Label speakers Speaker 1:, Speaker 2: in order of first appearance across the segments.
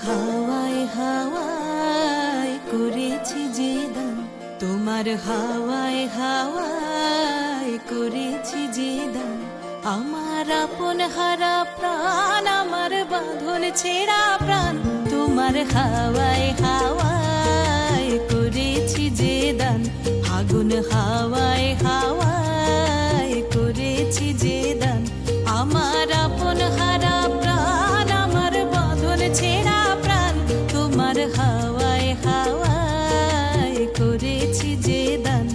Speaker 1: হাওয়ায় হাওয়ায় করেছি যে দান, তোমার হাওয়ায় হাওয়ায় করেছি যে দান। আমার আপন হারা প্রাণ, আমার বাঁধন ছেঁড়া প্রাণ, তোমার হাওয়ায় হাওয়ায় করেছি যে দান। আগুন হাওয়ায় হাওয়ায় করেছি যে দান। আমার আপন হারা প্রাণ, আমার বাঁধন ছেঁড়া প্রাণ, তোমার হাওয়ায় হাওয়ায় করেছি যে দান।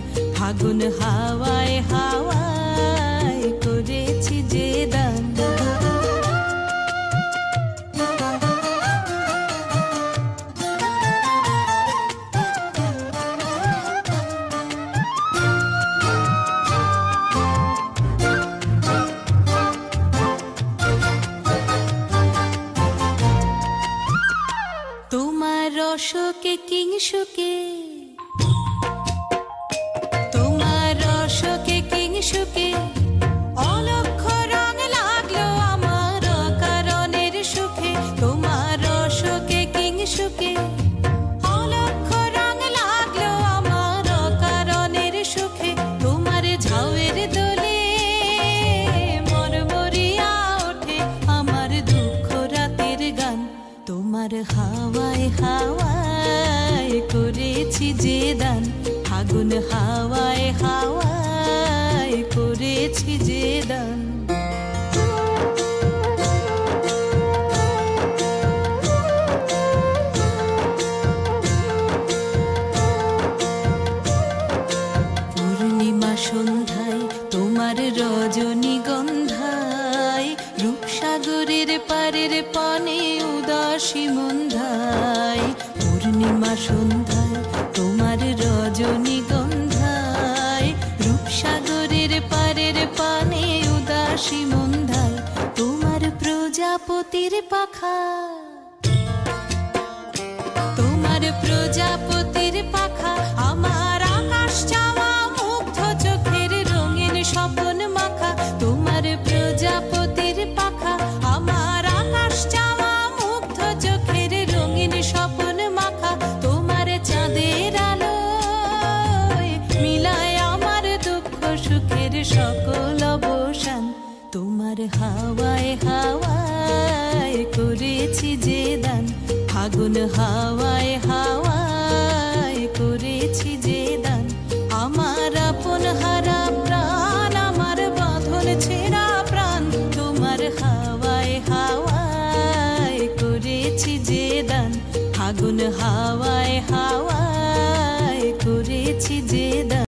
Speaker 1: আগুন হাওয়ায় হাওয়ায় করেছি যে দান। তোমার রসকে কিংসুকে, তোমার রসকে কিংসুকে অলক্ষ রং লাগলো আমার অকারণের সুখে। তোমার রসকে কিংসুকে অলক্ষ রং লাগলো আমার অকারণের সুখে। তোমার ঝাউয়ের দোলে মরমরিয়া ওঠে আমার দুঃখ রাতের গান। তোমার হাওয়ায় হাওয়ায় করেছি যে দান। আগুন হাওয়ায় হাওয়ায় করেছি যে দান। পূর্ণিমা সন্ধ্যায় তোমার রজনীগন্ধায়, রূপসাগরের পারের পানে উদাসী মন্ধায়। পূর্ণিমা সন্ধ্যায় তোমার রজনীগন্ধায়, রূপসাগরের পারের পানে উদাসী মন্ধায়। তোমার প্রজাপতির পাখা, তোমার প্রজাপতির পাখা আমার আকাশ চাওয়া মুগ্ধ চোখের রঙিন স্বপন মাখা। তোমার প্রজাপতির পাখা আমার আকাশ চাওয়া মুগ্ধ চোখের রঙিন স্বপন মাখা। তোমার চাঁদের আলোয় মিলায় আমার দুঃখ সুখের সকল অবসান। তোমার হাওয়ায় হাওয়ায় করেছি যে দান। আগুন হাওয়ায় হাওয়ায় করেছি যে দান। আমার আপন হারা প্রাণ, আমার বাঁধন ছেঁড়া প্রাণ, তোমার হাওয়ায় হাওয়ায় করেছি যে দান। আগুন হাওয়ায় হাওয়ায় করেছি যে দান।